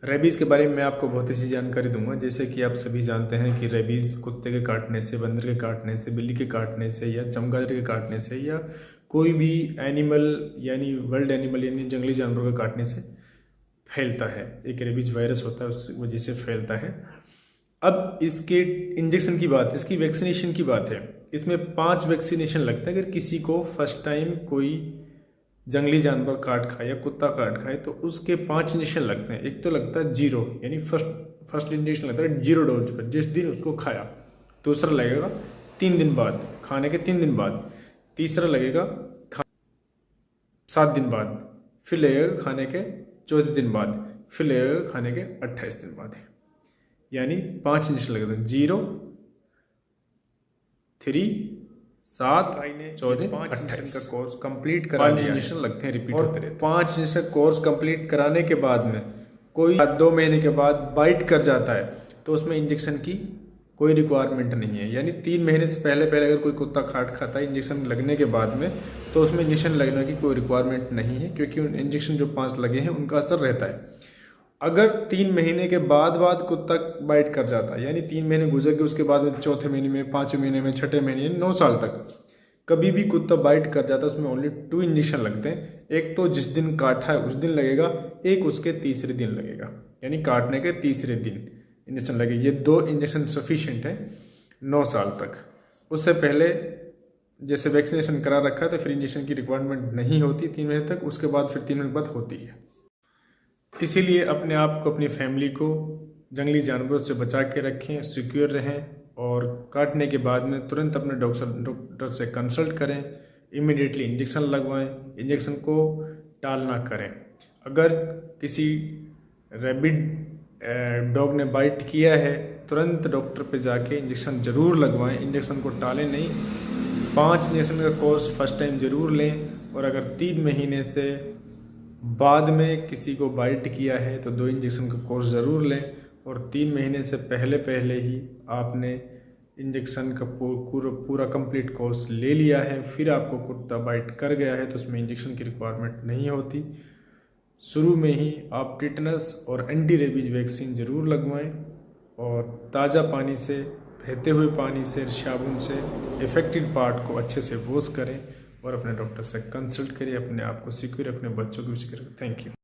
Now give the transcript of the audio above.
Rabies के बारे में मैं आपको बहुत अच्छी जानकारी दूंगा। जैसे कि आप सभी जानते हैं कि रेबीज़ कुत्ते के काटने से, बंदर के काटने से, बिल्ली के काटने से या चमगादड़ के काटने से या कोई भी एनिमल यानी वर्ल्ड एनिमल यानी जंगली जानवरों के काटने से फैलता है। एक रेबीज वायरस होता है, उस वजह से फैलता है। अब इसके इंजेक्शन की बात, इसकी वैक्सीनेशन की बात है। इसमें 5 वैक्सीनेशन लगता है। अगर किसी को फर्स्ट टाइम कोई जंगली जानवर काट खाए या कुत्ता काट खाए तो उसके 5 इंजेक्शन लगते हैं। एक तो लगता है 0 यानी फर्स्ट इंजेक्शन लगता है 0 डोज पर, जिस दिन उसको खाया। दूसरा लगेगा 3 दिन बाद, खाने के 3 दिन बाद। तीसरा लगेगा 7 दिन बाद। फिर लगेगा खाने के 14 दिन बाद। फिर लगेगा खाने के 28 दिन बाद। यानी 5 इंजेक्शन लगते हैं। 0, 3, 7, 14, 28 का कोर्स कंप्लीट करा लिया। 5 इंजेक्शन लगते हैं, रिपीट होते रहते हैं। 5 इंजेक्शन कोर्स कंप्लीट कराने के बाद में कोई 2 महीने के बाद बाइट कर जाता है तो उसमें इंजेक्शन की कोई रिक्वायरमेंट नहीं है। यानी 3 महीने से पहले अगर कोई कुत्ता काट खाता है इंजेक्शन लगने के बाद में, तो उसमें इंजेक्शन लगने की कोई रिक्वायरमेंट नहीं है, क्योंकि उन इंजेक्शन जो 5 लगे हैं उनका असर रहता है। अगर 3 महीने के बाद कुत्ता बाइट कर जाता है, यानी 3 महीने गुजर के उसके बाद में 4थे महीने में, 5वें महीने में, 6ठे महीने, 9 साल तक कभी भी कुत्ता बाइट कर जाता है, उसमें ओनली 2 इंजेक्शन लगते हैं। एक तो जिस दिन काटा है उस दिन लगेगा, एक उसके तीसरे दिन लगेगा, यानी काटने के तीसरे दिन इंजेक्शन लगे। ये 2 इंजेक्शन सफिशिएंट है 9 साल तक। उससे पहले जैसे वैक्सीनेशन करा रखा है तो फिर इंजेक्शन की रिक्वायरमेंट नहीं होती 3 महीने तक। उसके बाद फिर 3 महीने बाद होती है। इसीलिए अपने आप को, अपनी फैमिली को जंगली जानवरों से बचा के रखें, सिक्योर रहें और काटने के बाद में तुरंत अपने डॉक्टर से कंसल्ट करें। इमीडिएटली इंजेक्शन लगवाएं, इंजेक्शन को टाल ना करें। अगर किसी रैबिड डॉग ने बाइट किया है तुरंत डॉक्टर पे जाके इंजेक्शन ज़रूर लगवाएं, इंजेक्शन को टालें नहीं। 5 इंजेक्शन का कोर्स फर्स्ट टाइम ज़रूर लें। और अगर 3 महीने से बाद में किसी को बाइट किया है तो 2 इंजेक्शन का कोर्स ज़रूर लें। और 3 महीने से पहले ही आपने इंजेक्शन का पूरा कंप्लीट कोर्स ले लिया है, फिर आपको कुत्ता बाइट कर गया है तो उसमें इंजेक्शन की रिक्वायरमेंट नहीं होती। शुरू में ही आप टिटनस और एंटी रेबीज वैक्सीन ज़रूर लगवाएं और ताज़ा पानी से, बहते हुए पानी से, साबुन से इफेक्टेड पार्ट को अच्छे से वॉश करें और अपने डॉक्टर से कंसल्ट करिए। अपने आप को सिक्योर, अपने बच्चों को भी सिक्योर। Thank you.